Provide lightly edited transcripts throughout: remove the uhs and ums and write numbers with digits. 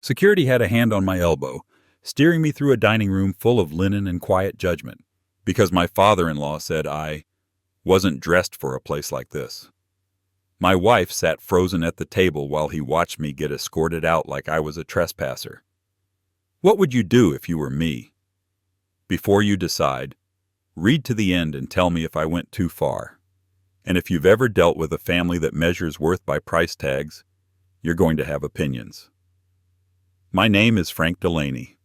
Security had a hand on my elbow, steering me through a dining room full of linen and quiet judgment, because my father-in-law said I wasn't dressed for a place like this. My wife sat frozen at the table while he watched me get escorted out like I was a trespasser. What would you do if you were me? Before you decide, read to the end and tell me if I went too far. And if you've ever dealt with a family that measures worth by price tags, you're going to have opinions. My name is Frank Delaney.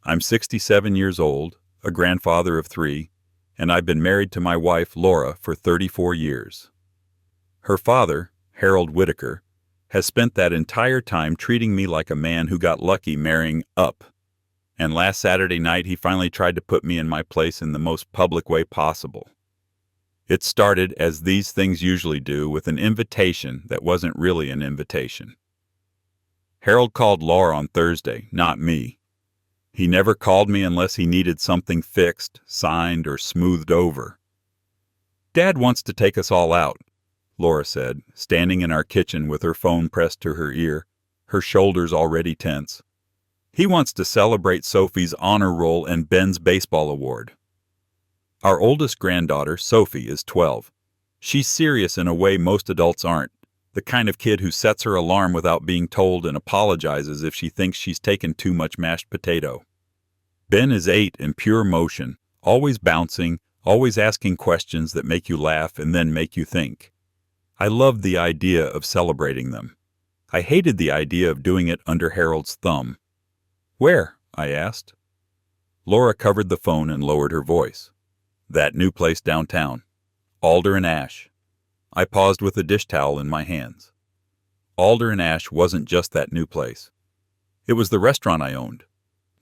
I'm 67 years old, a grandfather of 3, and I've been married to my wife, Laura, for 34 years. Her father, Harold Whitaker, has spent that entire time treating me like a man who got lucky marrying up. And last Saturday night he finally tried to put me in my place in the most public way possible. It started, as these things usually do, with an invitation that wasn't really an invitation. Harold called Laura on Thursday, not me. He never called me unless he needed something fixed, signed, or smoothed over. "Dad wants to take us all out," Laura said, standing in our kitchen with her phone pressed to her ear, her shoulders already tense. "He wants to celebrate Sophie's honor roll and Ben's baseball award." Our oldest granddaughter, Sophie, is 12. She's serious in a way most adults aren't, the kind of kid who sets her alarm without being told and apologizes if she thinks she's taken too much mashed potato. Ben is 8 in pure motion, always bouncing, always asking questions that make you laugh and then make you think. I loved the idea of celebrating them. I hated the idea of doing it under Harold's thumb. "Where?" I asked. Laura covered the phone and lowered her voice. "That new place downtown. Alder and Ash." I paused with a dish towel in my hands. Alder and Ash wasn't just that new place. It was the restaurant I owned.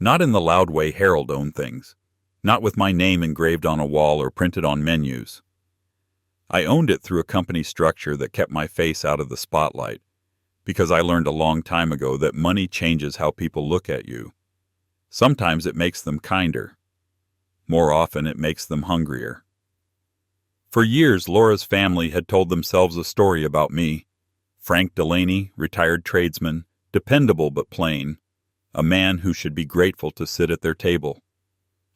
Not in the loud way Harold owned things. Not with my name engraved on a wall or printed on menus. I owned it through a company structure that kept my face out of the spotlight, because I learned a long time ago that money changes how people look at you. Sometimes it makes them kinder. More often it makes them hungrier. For years, Laura's family had told themselves a story about me. Frank Delaney, retired tradesman, dependable but plain, a man who should be grateful to sit at their table.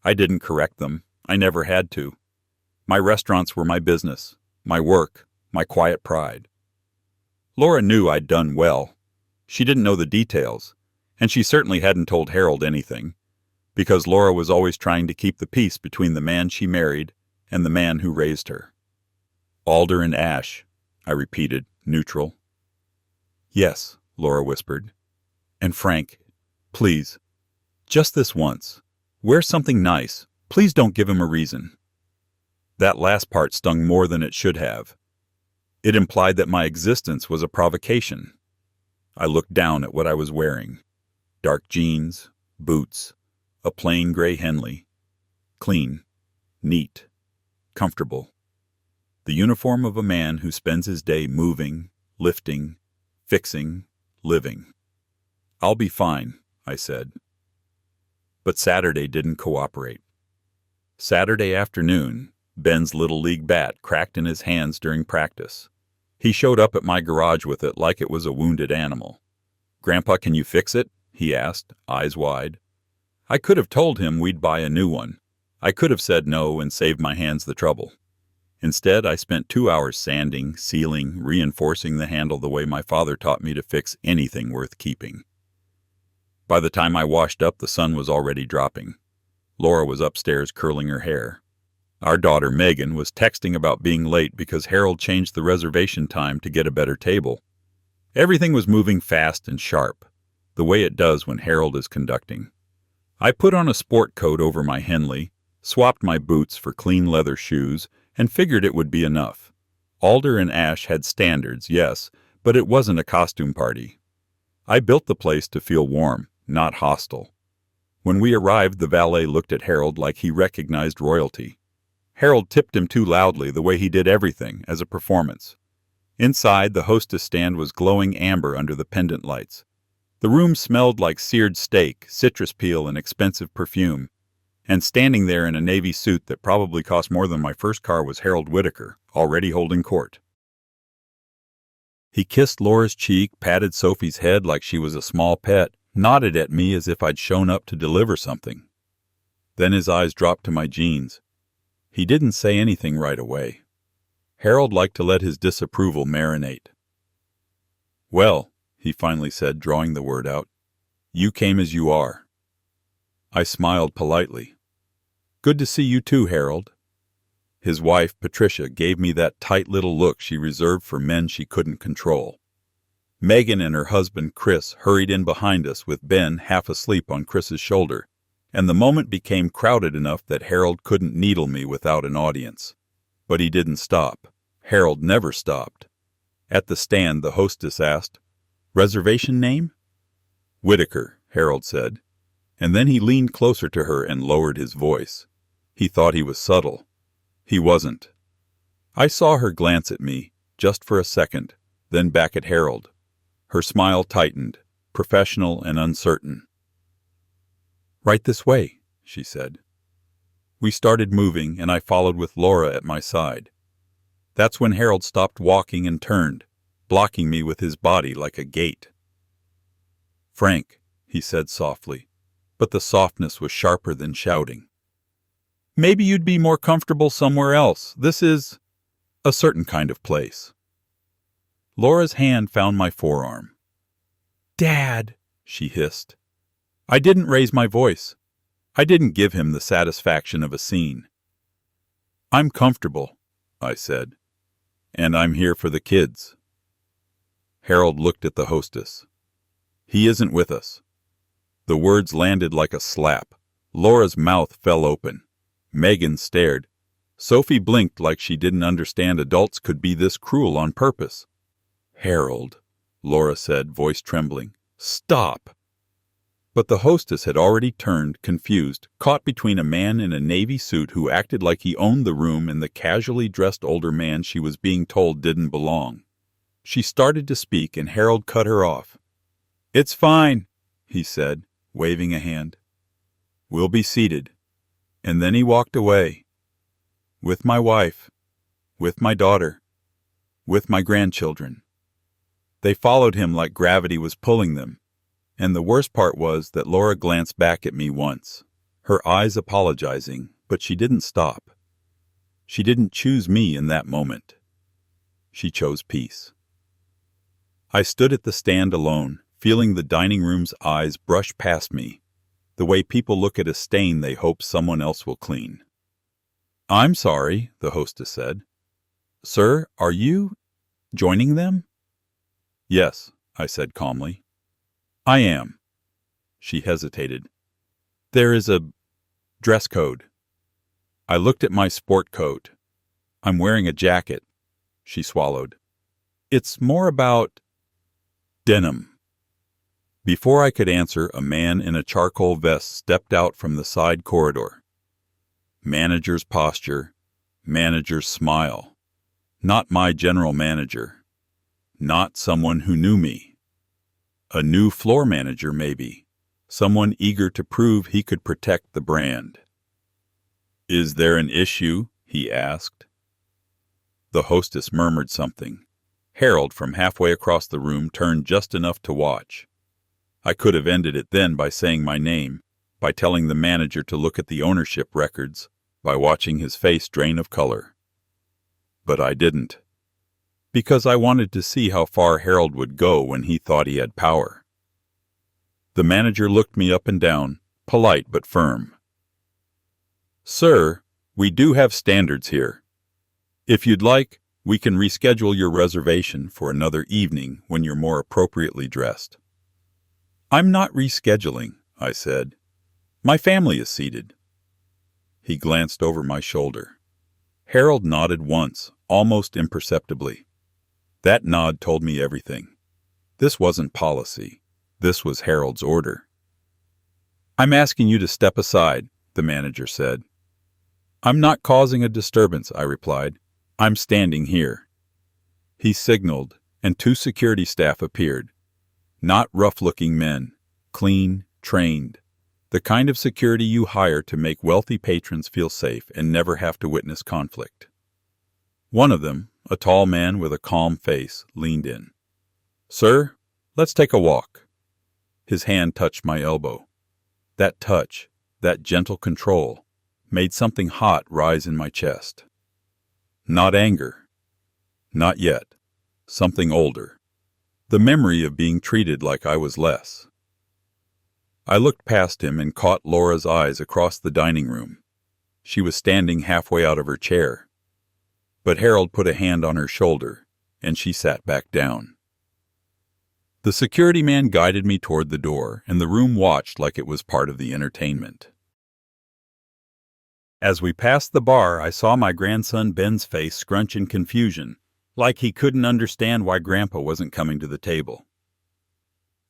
I didn't correct them. I never had to. My restaurants were my business, my work, my quiet pride. Laura knew I'd done well. She didn't know the details, and she certainly hadn't told Harold anything, because Laura was always trying to keep the peace between the man she married and the man who raised her. "Alder and Ash," I repeated, neutral. "Yes," Laura whispered. "And Frank, please, just this once, wear something nice. Please don't give him a reason." That last part stung more than it should have. It implied that my existence was a provocation. I looked down at what I was wearing. Dark jeans, boots, a plain gray Henley. Clean, neat, comfortable. The uniform of a man who spends his day moving, lifting, fixing, living. "I'll be fine," I said. But Saturday didn't cooperate. Saturday afternoon, Ben's Little League bat cracked in his hands during practice. He showed up at my garage with it like it was a wounded animal. "Grandpa, can you fix it?" he asked, eyes wide. I could have told him we'd buy a new one. I could have said no and saved my hands the trouble. Instead, I spent 2 hours sanding, sealing, reinforcing the handle the way my father taught me to fix anything worth keeping. By the time I washed up, the sun was already dropping. Laura was upstairs curling her hair. Our daughter, Megan, was texting about being late because Harold changed the reservation time to get a better table. Everything was moving fast and sharp, the way it does when Harold is conducting. I put on a sport coat over my Henley, swapped my boots for clean leather shoes, and figured it would be enough. Alder and Ash had standards, yes, but it wasn't a costume party. I built the place to feel warm, not hostile. When we arrived, the valet looked at Harold like he recognized royalty. Harold tipped him too loudly, the way he did everything, as a performance. Inside, the hostess stand was glowing amber under the pendant lights. The room smelled like seared steak, citrus peel, and expensive perfume. And standing there in a navy suit that probably cost more than my first car was Harold Whitaker, already holding court. He kissed Laura's cheek, patted Sophie's head like she was a small pet, nodded at me as if I'd shown up to deliver something. Then his eyes dropped to my jeans. He didn't say anything right away. Harold liked to let his disapproval marinate. "Well," he finally said, drawing the word out, "you came as you are." I smiled politely. "Good to see you too, Harold." His wife, Patricia, gave me that tight little look she reserved for men she couldn't control. Megan and her husband, Chris, hurried in behind us with Ben half asleep on Chris's shoulder, and the moment became crowded enough that Harold couldn't needle me without an audience. But he didn't stop. Harold never stopped. At the stand, the hostess asked, "Reservation name?" "Whitaker," Harold said, and then he leaned closer to her and lowered his voice. He thought he was subtle. He wasn't. I saw her glance at me, just for a second, then back at Harold. Her smile tightened, professional and uncertain. "Right this way," she said. We started moving, and I followed with Laura at my side. That's when Harold stopped walking and turned, blocking me with his body like a gate. "Frank," he said softly, but the softness was sharper than shouting. "Maybe you'd be more comfortable somewhere else. This is a certain kind of place." Laura's hand found my forearm. "Dad," she hissed. I didn't raise my voice. I didn't give him the satisfaction of a scene. "I'm comfortable," I said, "and I'm here for the kids." Harold looked at the hostess. "He isn't with us." The words landed like a slap. Laura's mouth fell open. Megan stared. Sophie blinked like she didn't understand adults could be this cruel on purpose. "Harold," Laura said, voice trembling, "stop." But the hostess had already turned, confused, caught between a man in a navy suit who acted like he owned the room and the casually dressed older man she was being told didn't belong. She started to speak, and Harold cut her off. "It's fine," he said, waving a hand. "We'll be seated." And then he walked away. With my wife. With my daughter. With my grandchildren. They followed him like gravity was pulling them. And the worst part was that Laura glanced back at me once, her eyes apologizing, but she didn't stop. She didn't choose me in that moment. She chose peace. I stood at the stand alone, feeling the dining room's eyes brush past me, the way people look at a stain they hope someone else will clean. "I'm sorry," the hostess said. "Sir, are you joining them?" "Yes," I said calmly. "I am." She hesitated. "There is a dress code." I looked at my sport coat. "I'm wearing a jacket." She swallowed. "It's more about denim." Before I could answer, a man in a charcoal vest stepped out from the side corridor. Manager's posture, manager's smile. Not my general manager. Not someone who knew me. A new floor manager, maybe. Someone eager to prove he could protect the brand. "Is there an issue?" he asked. The hostess murmured something. Harold, from halfway across the room, turned just enough to watch. I could have ended it then by saying my name, by telling the manager to look at the ownership records, by watching his face drain of color. But I didn't. Because I wanted to see how far Harold would go when he thought he had power. The manager looked me up and down, polite but firm. "Sir, we do have standards here. If you'd like, we can reschedule your reservation for another evening when you're more appropriately dressed." "I'm not rescheduling," I said. "My family is seated." He glanced over my shoulder. Harold nodded once, almost imperceptibly. That nod told me everything. This wasn't policy. This was Harold's order. "I'm asking you to step aside," the manager said. "I'm not causing a disturbance," I replied. "I'm standing here." He signaled, and 2 security staff appeared. Not rough-looking men, clean, trained, the kind of security you hire to make wealthy patrons feel safe and never have to witness conflict. One of them, a tall man with a calm face, leaned in. "Sir, let's take a walk." His hand touched my elbow. That touch, that gentle control, made something hot rise in my chest. Not anger. Not yet. Something older. The memory of being treated like I was less. I looked past him and caught Laura's eyes across the dining room. She was standing halfway out of her chair. But Harold put a hand on her shoulder, and she sat back down. The security man guided me toward the door, and the room watched like it was part of the entertainment. As we passed the bar, I saw my grandson Ben's face scrunch in confusion, like he couldn't understand why Grandpa wasn't coming to the table.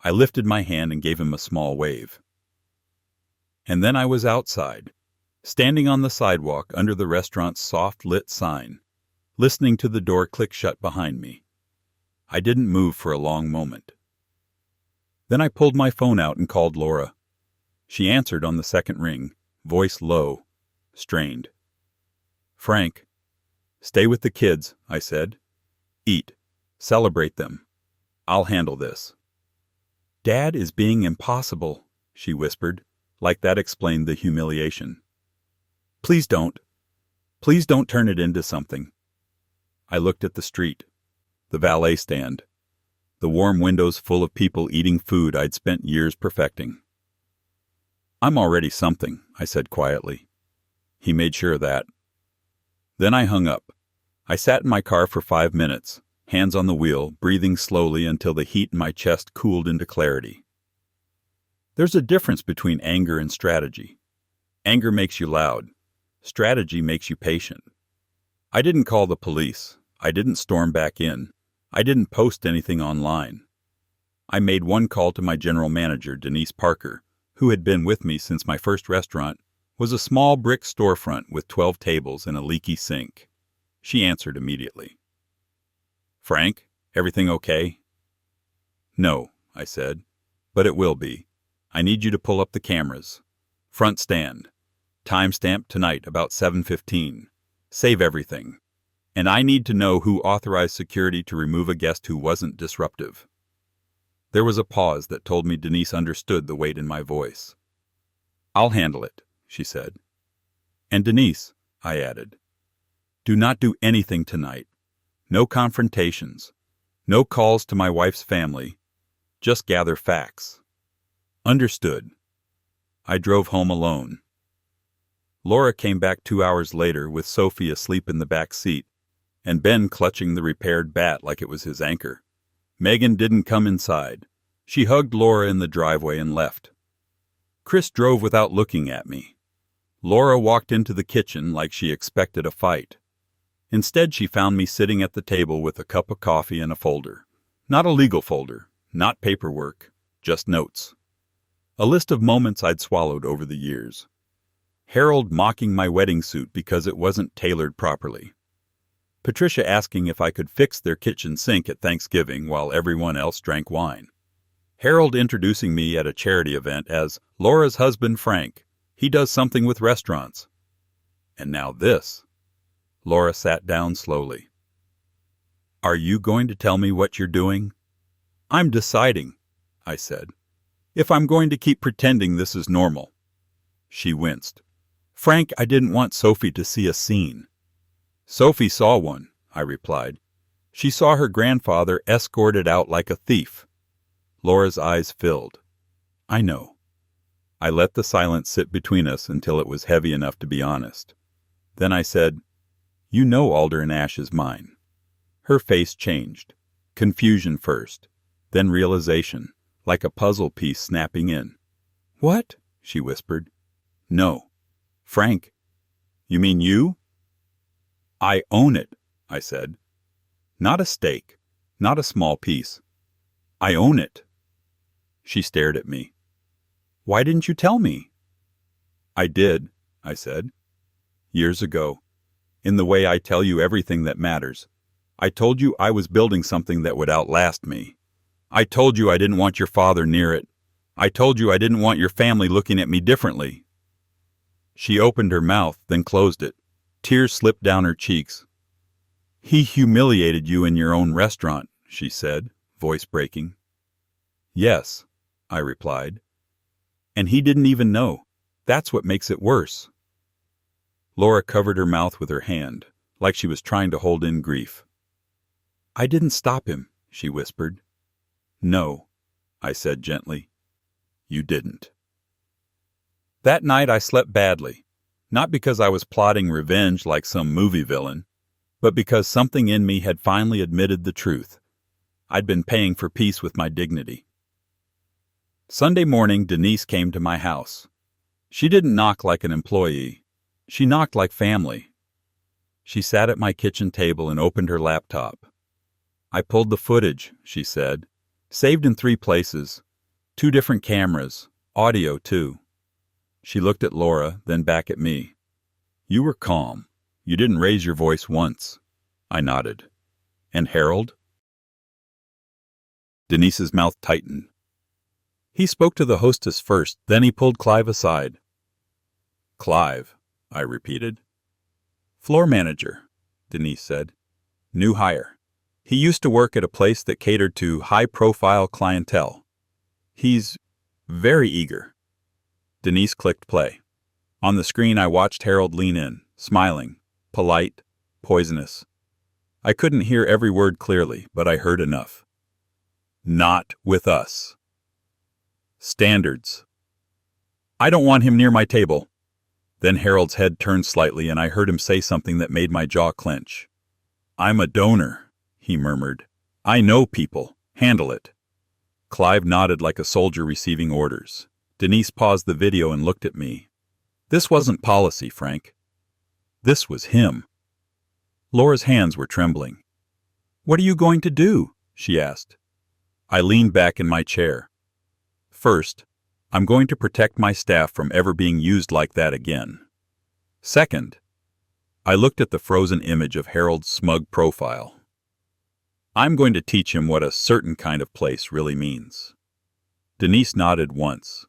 I lifted my hand and gave him a small wave. And then I was outside, standing on the sidewalk under the restaurant's soft-lit sign, listening to the door click shut behind me. I didn't move for a long moment. Then I pulled my phone out and called Laura. She answered on the second ring, voice low, strained. "Frank." "Stay with the kids," I said. "Eat. Celebrate them. I'll handle this." "Dad is being impossible," she whispered, like that explained the humiliation. "Please don't. Please don't turn it into something." I looked at the street, the valet stand, the warm windows full of people eating food I'd spent years perfecting. "I'm already something," I said quietly. He made sure of that. Then I hung up. I sat in my car for 5 minutes, hands on the wheel, breathing slowly until the heat in my chest cooled into clarity. There's a difference between anger and strategy. Anger makes you loud. Strategy makes you patient. I didn't call the police. I didn't storm back in. I didn't post anything online. I made one call to my general manager, Denise Parker, who had been with me since my first restaurant was a small brick storefront with 12 tables and a leaky sink. She answered immediately. "Frank, everything okay?" "No," I said, "but it will be. I need you to pull up the cameras. Front stand. Timestamp tonight about 7:15. Save everything. And I need to know who authorized security to remove a guest who wasn't disruptive." There was a pause that told me Denise understood the weight in my voice. "I'll handle it," she said. "And Denise," I added, "do not do anything tonight. No confrontations. No calls to my wife's family. Just gather facts." "Understood." I drove home alone. Laura came back 2 hours later with Sophie asleep in the back seat, and Ben clutching the repaired bat like it was his anchor. Megan didn't come inside. She hugged Laura in the driveway and left. Chris drove without looking at me. Laura walked into the kitchen like she expected a fight. Instead, she found me sitting at the table with a cup of coffee and a folder. Not a legal folder, not paperwork, just notes. A list of moments I'd swallowed over the years. Harold mocking my wedding suit because it wasn't tailored properly. Patricia asking if I could fix their kitchen sink at Thanksgiving while everyone else drank wine. Harold introducing me at a charity event as Laura's husband Frank. He does something with restaurants. And now this. Laura sat down slowly. "Are you going to tell me what you're doing?" "I'm deciding," I said, "if I'm going to keep pretending this is normal." She winced. "Frank, I didn't want Sophie to see a scene." "Sophie saw one," I replied. "She saw her grandfather escorted out like a thief." Laura's eyes filled. "I know." I let the silence sit between us until it was heavy enough to be honest. Then I said, "You know Alder and Ash is mine." Her face changed. Confusion first, then realization, like a puzzle piece snapping in. "What?" she whispered. "No. Frank." "You mean you?" "I own it," I said. "Not a stake, not a small piece. I own it." She stared at me. "Why didn't you tell me?" "I did," I said. "Years ago. In the way I tell you everything that matters. I told you I was building something that would outlast me. I told you I didn't want your father near it. I told you I didn't want your family looking at me differently." She opened her mouth, then closed it. Tears slipped down her cheeks. "He humiliated you in your own restaurant," she said, voice breaking. "Yes," I replied. And he didn't even know. That's what makes it worse. Laura covered her mouth with her hand, like she was trying to hold in grief. I didn't stop him, she whispered. No, I said gently. You didn't. That night I slept badly, not because I was plotting revenge like some movie villain, but because something in me had finally admitted the truth. I'd been paying for peace with my dignity. Sunday morning, Denise came to my house. She didn't knock like an employee. She knocked like family. She sat at my kitchen table and opened her laptop. I pulled the footage, she said, saved in 3 places, 2 different cameras, audio too. She looked at Laura, then back at me. You were calm. You didn't raise your voice once. I nodded. And Harold? Denise's mouth tightened. He spoke to the hostess first, then he pulled Clive aside. Clive, I repeated. Floor manager, Denise said. New hire. He used to work at a place that catered to high-profile clientele. He's very eager. Denise clicked play. On the screen I watched Harold lean in, smiling, polite, poisonous. I couldn't hear every word clearly, but I heard enough. Not with us. Standards. I don't want him near my table. Then Harold's head turned slightly and I heard him say something that made my jaw clench. I'm a donor, he murmured. I know people. Handle it. Clive nodded like a soldier receiving orders. Denise paused the video and looked at me. This wasn't policy, Frank. This was him. Laura's hands were trembling. What are you going to do? She asked. I leaned back in my chair. First, I'm going to protect my staff from ever being used like that again. Second, I looked at the frozen image of Harold's smug profile. I'm going to teach him what a certain kind of place really means. Denise nodded once.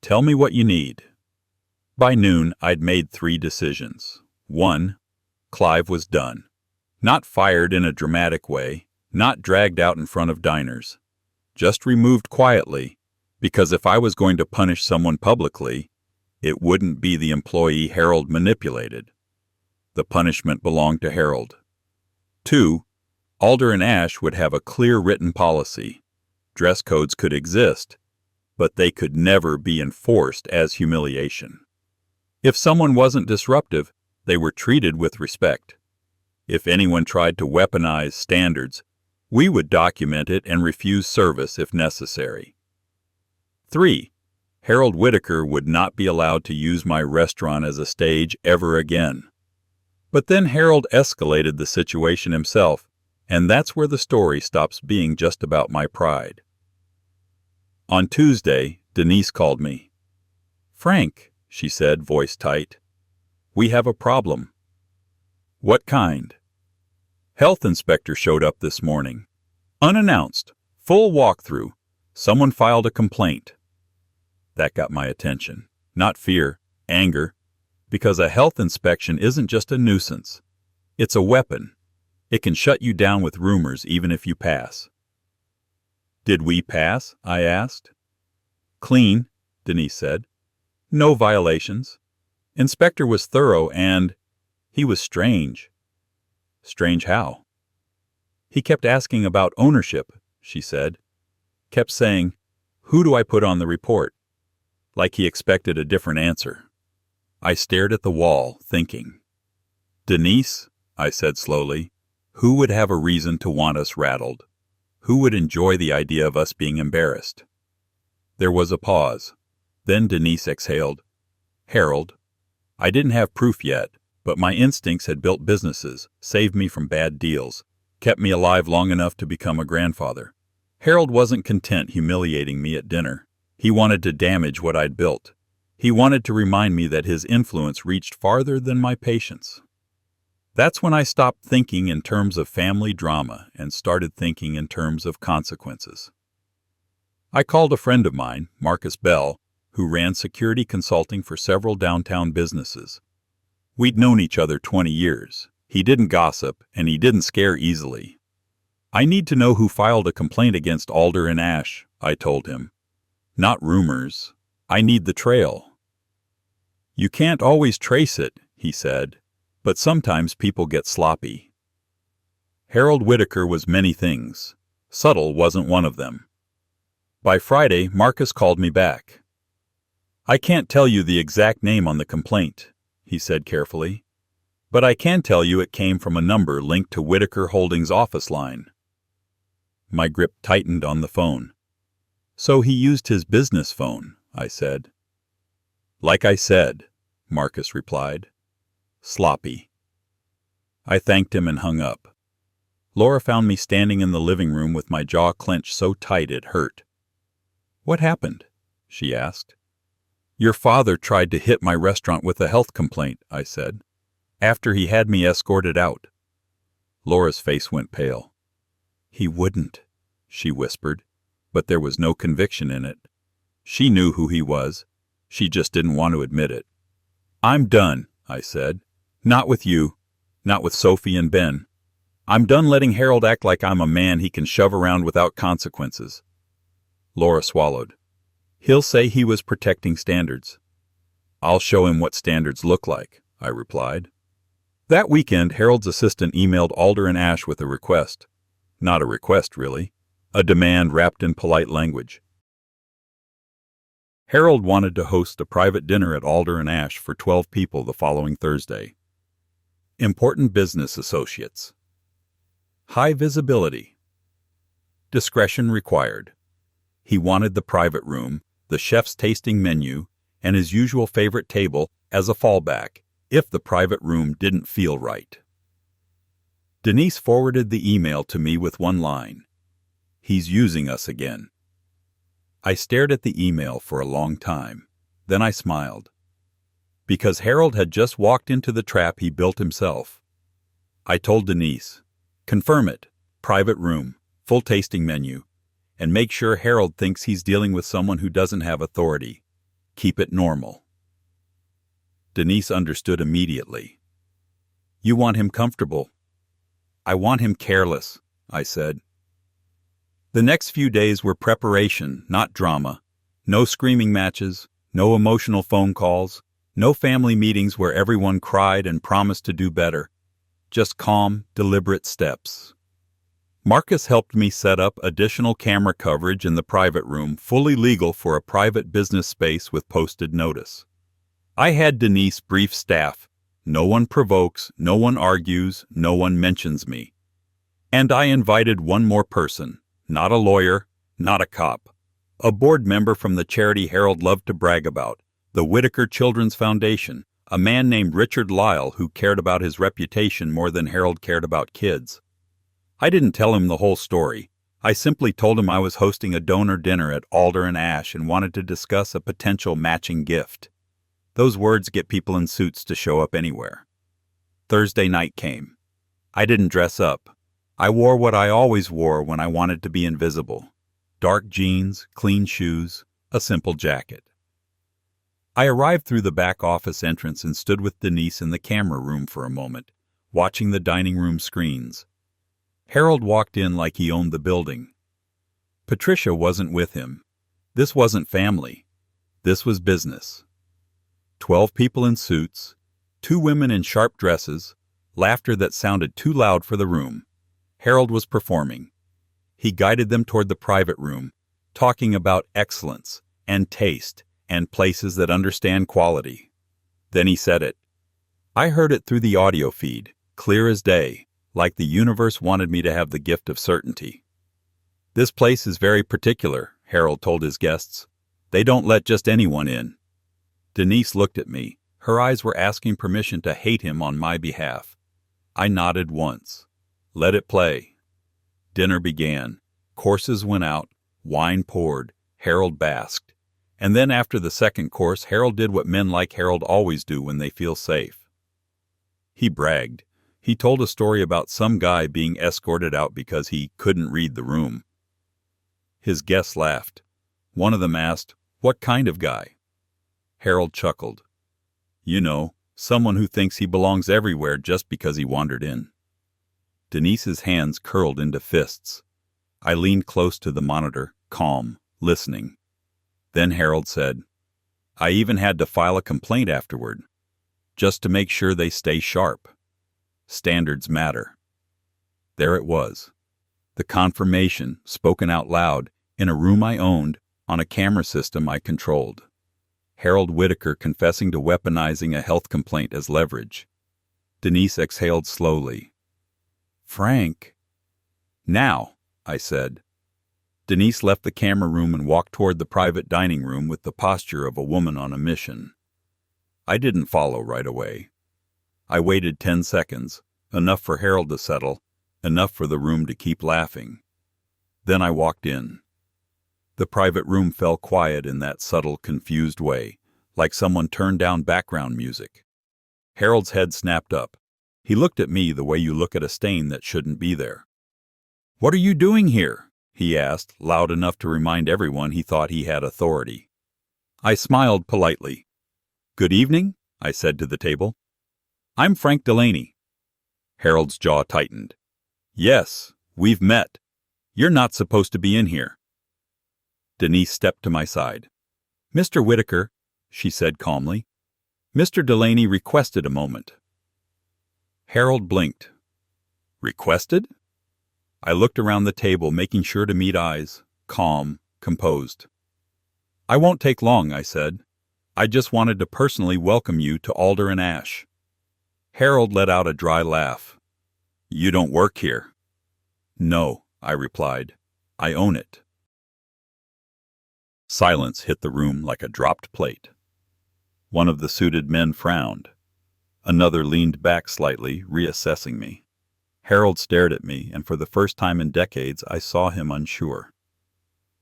Tell me what you need. By noon, I'd made 3 decisions. 1, Clive was done. Not fired in a dramatic way, not dragged out in front of diners. Just removed quietly, because if I was going to punish someone publicly, it wouldn't be the employee Harold manipulated. The punishment belonged to Harold. 2, Alder and Ash would have a clear written policy. Dress codes could exist, but they could never be enforced as humiliation. If someone wasn't disruptive, they were treated with respect. If anyone tried to weaponize standards, we would document it and refuse service if necessary. 3, Harold Whitaker would not be allowed to use my restaurant as a stage ever again. But then Harold escalated the situation himself, and that's where the story stops being just about my pride. On Tuesday, Denise called me. Frank, she said, voice tight, we have a problem. What kind? Health inspector showed up this morning. Unannounced. Full walkthrough. Someone filed a complaint. That got my attention. Not fear, anger. Because a health inspection isn't just a nuisance. It's a weapon. It can shut you down with rumors even if you pass. Did we pass? I asked. Clean, Denise said. No violations. Inspector was thorough and he was strange. Strange how? He kept asking about ownership, she said. Kept saying, who do I put on the report? Like he expected a different answer. I stared at the wall, thinking. Denise, I said slowly, who would have a reason to want us rattled? Who would enjoy the idea of us being embarrassed? There was a pause. Then Denise exhaled. Harold. I didn't have proof yet, but my instincts had built businesses, saved me from bad deals, kept me alive long enough to become a grandfather. Harold wasn't content humiliating me at dinner. He wanted to damage what I'd built. He wanted to remind me that his influence reached farther than my patience. That's when I stopped thinking in terms of family drama and started thinking in terms of consequences. I called a friend of mine, Marcus Bell, who ran security consulting for several downtown businesses. We'd known each other 20 years. He didn't gossip, and he didn't scare easily. I need to know who filed a complaint against Alder and Ash, I told him. Not rumors. I need the trail. You can't always trace it, he said, but sometimes people get sloppy. Harold Whitaker was many things. Subtle wasn't one of them. By Friday, Marcus called me back. I can't tell you the exact name on the complaint, he said carefully, but I can tell you it came from a number linked to Whitaker Holdings' office line. My grip tightened on the phone. So he used his business phone, I said. Like I said, Marcus replied. Sloppy. I thanked him and hung up. Laura found me standing in the living room with my jaw clenched so tight it hurt. What happened? She asked. Your father tried to hit my restaurant with a health complaint, I said, after he had me escorted out. Laura's face went pale. He wouldn't, she whispered, but there was no conviction in it. She knew who he was. She just didn't want to admit it. I'm done, I said. Not with you. Not with Sophie and Ben. I'm done letting Harold act like I'm a man he can shove around without consequences. Laura swallowed. He'll say he was protecting standards. I'll show him what standards look like, I replied. That weekend, Harold's assistant emailed Alder and Ash with a request. Not a request, really. A demand wrapped in polite language. Harold wanted to host a private dinner at Alder and Ash for 12 people the following Thursday. Important business associates. High visibility. Discretion required. He wanted the private room, the chef's tasting menu, and his usual favorite table as a fallback if the private room didn't feel right. Denise forwarded the email to me with one line. He's using us again. I stared at the email for a long time. Then I smiled. Because Harold had just walked into the trap he built himself. I told Denise, confirm it, private room, full tasting menu, and make sure Harold thinks he's dealing with someone who doesn't have authority. Keep it normal. Denise understood immediately. You want him comfortable. I want him careless, I said. The next few days were preparation, not drama. No screaming matches, no emotional phone calls, no family meetings where everyone cried and promised to do better. Just calm, deliberate steps. Marcus helped me set up additional camera coverage in the private room, fully legal for a private business space with posted notice. I had Denise brief staff. No one provokes, no one argues, no one mentions me. And I invited one more person. Not a lawyer, not a cop. A board member from the charity Harold loved to brag about, the Whitaker Children's Foundation, a man named Richard Lyle who cared about his reputation more than Harold cared about kids. I didn't tell him the whole story. I simply told him I was hosting a donor dinner at Alder and Ash and wanted to discuss a potential matching gift. Those words get people in suits to show up anywhere. Thursday night came. I didn't dress up. I wore what I always wore when I wanted to be invisible. Dark jeans, clean shoes, a simple jacket. I arrived through the back office entrance and stood with Denise in the camera room for a moment, watching the dining room screens. Harold walked in like he owned the building. Patricia wasn't with him. This wasn't family. This was business. 12 people in suits, 2 women in sharp dresses, laughter that sounded too loud for the room. Harold was performing. He guided them toward the private room, talking about excellence and taste and places that understand quality. Then he said it. I heard it through the audio feed, clear as day, like the universe wanted me to have the gift of certainty. This place is very particular, Harold told his guests. They don't let just anyone in. Denise looked at me. Her eyes were asking permission to hate him on my behalf. I nodded once. Let it play. Dinner began. Courses went out. Wine poured. Harold basked. And then after the second course, Harold did what men like Harold always do when they feel safe. He bragged. He told a story about some guy being escorted out because he couldn't read the room. His guests laughed. One of them asked, "What kind of guy?" Harold chuckled. You know, someone who thinks he belongs everywhere just because he wandered in. Denise's hands curled into fists. I leaned close to the monitor, calm, listening. Then Harold said, I even had to file a complaint afterward, just to make sure they stay sharp. Standards matter. There it was. The confirmation, spoken out loud, in a room I owned, on a camera system I controlled. Harold Whitaker confessing to weaponizing a health complaint as leverage. Denise exhaled slowly. Frank. Now, I said. Denise left the camera room and walked toward the private dining room with the posture of a woman on a mission. I didn't follow right away. I waited 10 seconds, enough for Harold to settle, enough for the room to keep laughing. Then I walked in. The private room fell quiet in that subtle, confused way, like someone turned down background music. Harold's head snapped up. He looked at me the way you look at a stain that shouldn't be there. What are you doing here? He asked, loud enough to remind everyone he thought he had authority. I smiled politely. Good evening, I said to the table. I'm Frank Delaney. Harold's jaw tightened. Yes, we've met. You're not supposed to be in here. Denise stepped to my side. Mr. Whitaker, she said calmly. Mr. Delaney requested a moment. Harold blinked. Requested? I looked around the table, making sure to meet eyes, calm, composed. I won't take long, I said. I just wanted to personally welcome you to Alder and Ash. Harold let out a dry laugh. You don't work here. No, I replied. I own it. Silence hit the room like a dropped plate. One of the suited men frowned. Another leaned back slightly, reassessing me. Harold stared at me, and for the first time in decades I saw him unsure.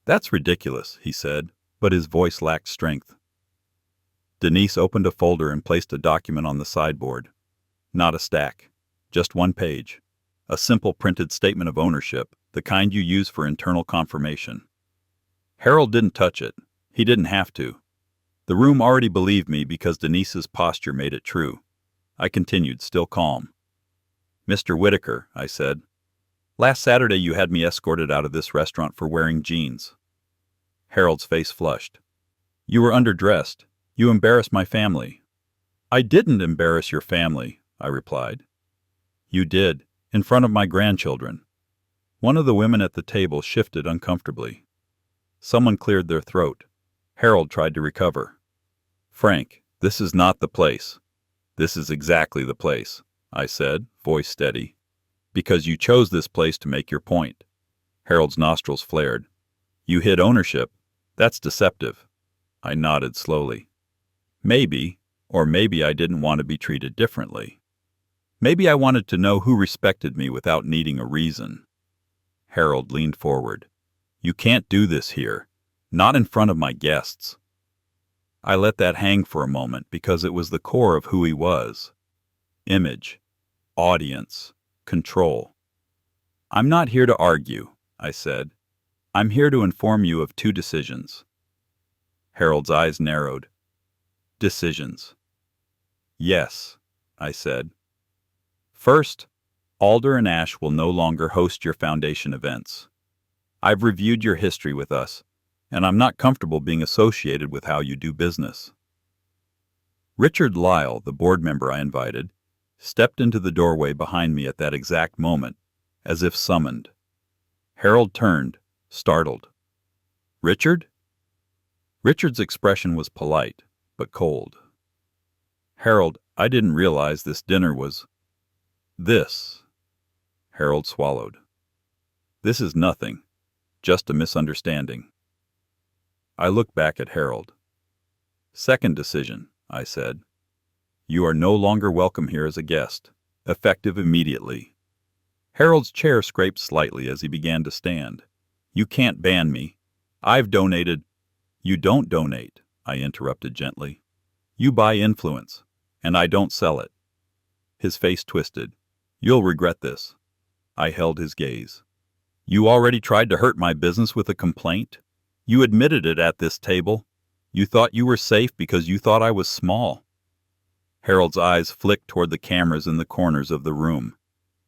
That's ridiculous, he said, but his voice lacked strength. Denise opened a folder and placed a document on the sideboard. Not a stack, just one page. A simple printed statement of ownership, the kind you use for internal confirmation. Harold didn't touch it. He didn't have to. The room already believed me because Denise's posture made it true. I continued, still calm. Mr. Whitaker, I said. Last Saturday you had me escorted out of this restaurant for wearing jeans. Harold's face flushed. You were underdressed. You embarrassed my family. I didn't embarrass your family, I replied. You did, in front of my grandchildren. One of the women at the table shifted uncomfortably. Someone cleared their throat. Harold tried to recover. Frank, this is not the place. This is exactly the place, I said, voice steady. Because you chose this place to make your point. Harold's nostrils flared. You hid ownership. That's deceptive. I nodded slowly. Maybe, or maybe I didn't want to be treated differently. Maybe I wanted to know who respected me without needing a reason. Harold leaned forward. You can't do this here. Not in front of my guests. I let that hang for a moment because it was the core of who he was. Image, audience, control. I'm not here to argue, I said. I'm here to inform you of 2 decisions. Harold's eyes narrowed. Decisions. Yes, I said. First, Alder and Ash will no longer host your foundation events. I've reviewed your history with us, and I'm not comfortable being associated with how you do business. Richard Lyle, the board member I invited, stepped into the doorway behind me at that exact moment, as if summoned. Harold turned, startled. Richard? Richard's expression was polite, but cold. Harold, I didn't realize this dinner was... This. Harold swallowed. This is nothing, just a misunderstanding. I looked back at Harold. Second decision, I said. You are no longer welcome here as a guest, effective immediately. Harold's chair scraped slightly as he began to stand. You can't ban me. I've donated. You don't donate, I interrupted gently. You buy influence, and I don't sell it. His face twisted. You'll regret this. I held his gaze. You already tried to hurt my business with a complaint? You admitted it at this table. You thought you were safe because you thought I was small. Harold's eyes flicked toward the cameras in the corners of the room.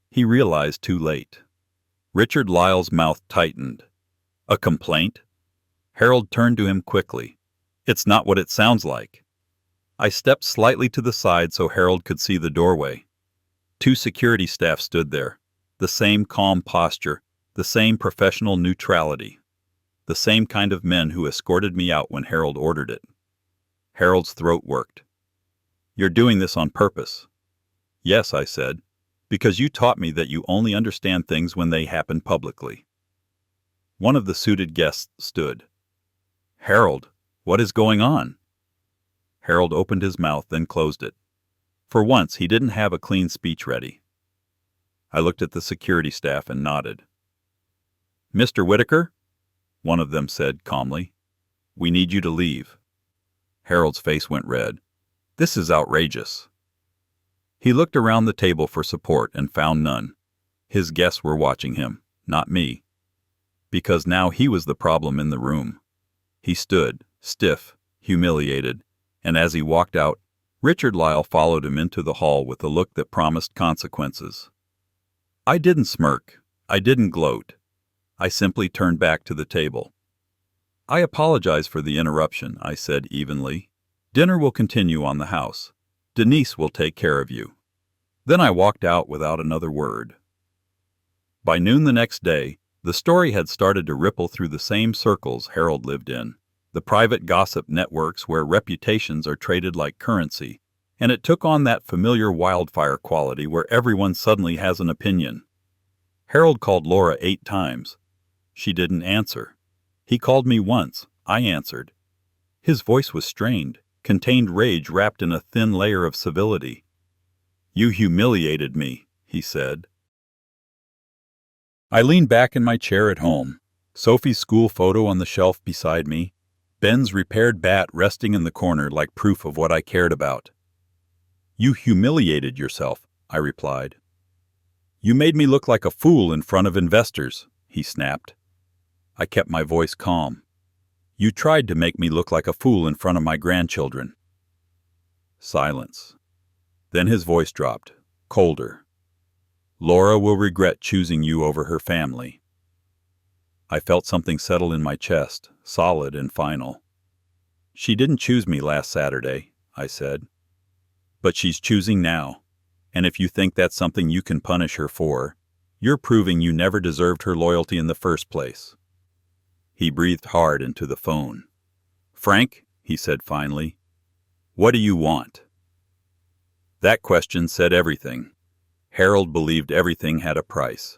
He realized too late. Richard Lyle's mouth tightened. A complaint? Harold turned to him quickly. It's not what it sounds like. I stepped slightly to the side so Harold could see the doorway. 2 security staff stood there, the same calm posture, the same professional neutrality, the same kind of men who escorted me out when Harold ordered it. Harold's throat worked. You're doing this on purpose. Yes, I said, because you taught me that you only understand things when they happen publicly. One of the suited guests stood. Harold, what is going on? Harold opened his mouth, then closed it. For once, he didn't have a clean speech ready. I looked at the security staff and nodded. Mr. Whitaker, one of them said calmly, we need you to leave. Harold's face went red. This is outrageous. He looked around the table for support and found none. His guests were watching him, not me. Because now he was the problem in the room. He stood, stiff, humiliated, and as he walked out, Richard Lyle followed him into the hall with a look that promised consequences. I didn't smirk. I didn't gloat. I simply turned back to the table. I apologize for the interruption, I said evenly. Dinner will continue on the house. Denise will take care of you. Then I walked out without another word. By noon the next day, the story had started to ripple through the same circles Harold lived in, the private gossip networks where reputations are traded like currency, and it took on that familiar wildfire quality where everyone suddenly has an opinion. Harold called Laura 8 times. She didn't answer. He called me once. I answered. His voice was strained, contained rage wrapped in a thin layer of civility. You humiliated me, he said. I leaned back in my chair at home, Sophie's school photo on the shelf beside me, Ben's repaired bat resting in the corner like proof of what I cared about. You humiliated yourself, I replied. You made me look like a fool in front of investors, he snapped. I kept my voice calm. You tried to make me look like a fool in front of my grandchildren. Silence. Then his voice dropped, colder. Laura will regret choosing you over her family. I felt something settle in my chest, solid and final. She didn't choose me last Saturday, I said. But she's choosing now, and if you think that's something you can punish her for, you're proving you never deserved her loyalty in the first place. He breathed hard into the phone. Frank, he said finally, what do you want? That question said everything. Harold believed everything had a price.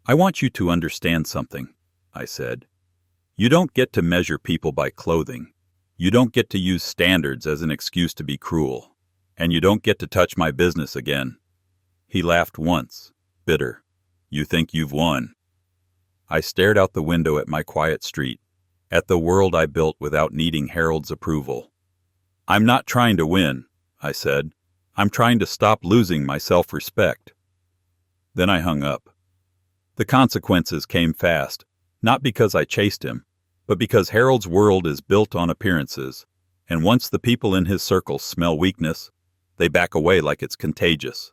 I want you to understand something, I said. You don't get to measure people by clothing. You don't get to use standards as an excuse to be cruel. And you don't get to touch my business again. He laughed once, bitter. You think you've won. I stared out the window at my quiet street, at the world I built without needing Harold's approval. I'm not trying to win, I said. I'm trying to stop losing my self-respect. Then I hung up. The consequences came fast, not because I chased him, but because Harold's world is built on appearances, and once the people in his circle smell weakness, they back away like it's contagious.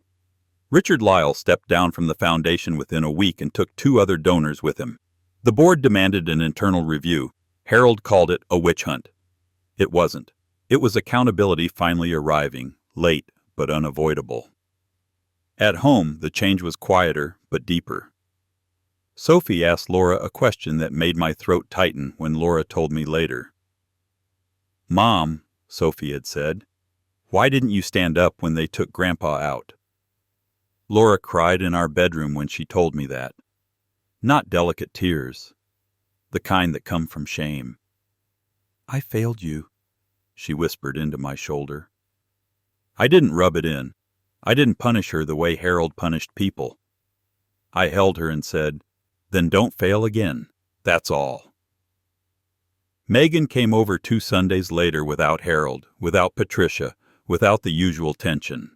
Richard Lyle stepped down from the foundation within a week and took 2 other donors with him. The board demanded an internal review. Harold called it a witch hunt. It wasn't. It was accountability finally arriving, late but unavoidable. At home, the change was quieter but deeper. Sophie asked Laura a question that made my throat tighten when Laura told me later. Mom, Sophie had said, why didn't you stand up when they took Grandpa out? Laura cried in our bedroom when she told me that. Not delicate tears, the kind that come from shame. I failed you, she whispered into my shoulder. I didn't rub it in. I didn't punish her the way Harold punished people. I held her and said, then don't fail again. That's all. Megan came over 2 Sundays later without Harold, without Patricia, without the usual tension.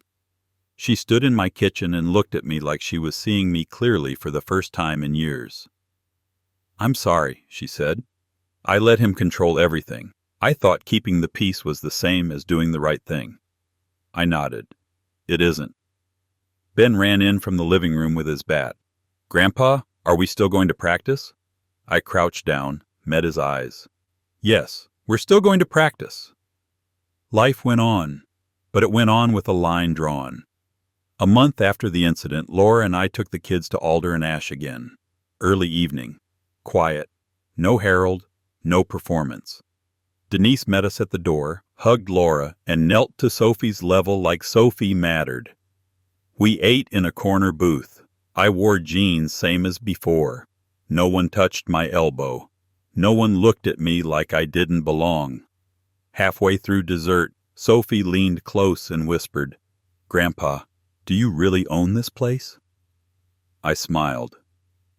She stood in my kitchen and looked at me like she was seeing me clearly for the first time in years. I'm sorry, she said. I let him control everything. I thought keeping the peace was the same as doing the right thing. I nodded. It isn't. Ben ran in from the living room with his bat. Grandpa, are we still going to practice? I crouched down, met his eyes. Yes, we're still going to practice. Life went on, but it went on with a line drawn. A month after the incident, Laura and I took the kids to Alder and Ash again. Early evening. Quiet. No Harold. No performance. Denise met us at the door, hugged Laura, and knelt to Sophie's level like Sophie mattered. We ate in a corner booth. I wore jeans same as before. No one touched my elbow. No one looked at me like I didn't belong. Halfway through dessert, Sophie leaned close and whispered, "Grandpa, do you really own this place?" I smiled.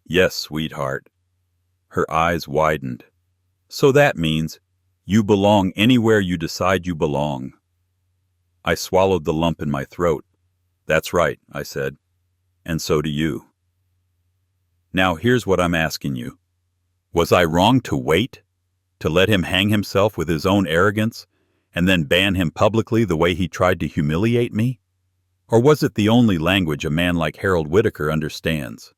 "Yes, sweetheart." Her eyes widened. "So that means you belong anywhere you decide you belong." I swallowed the lump in my throat. "That's right," I said. "And so do you." Now here's what I'm asking you. Was I wrong to wait? To let him hang himself with his own arrogance, and then ban him publicly the way he tried to humiliate me? Or was it the only language a man like Harold Whitaker understands?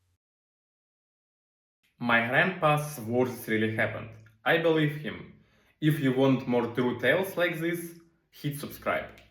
My grandpa's words really happened. I believe him. If you want more true tales like this, hit subscribe.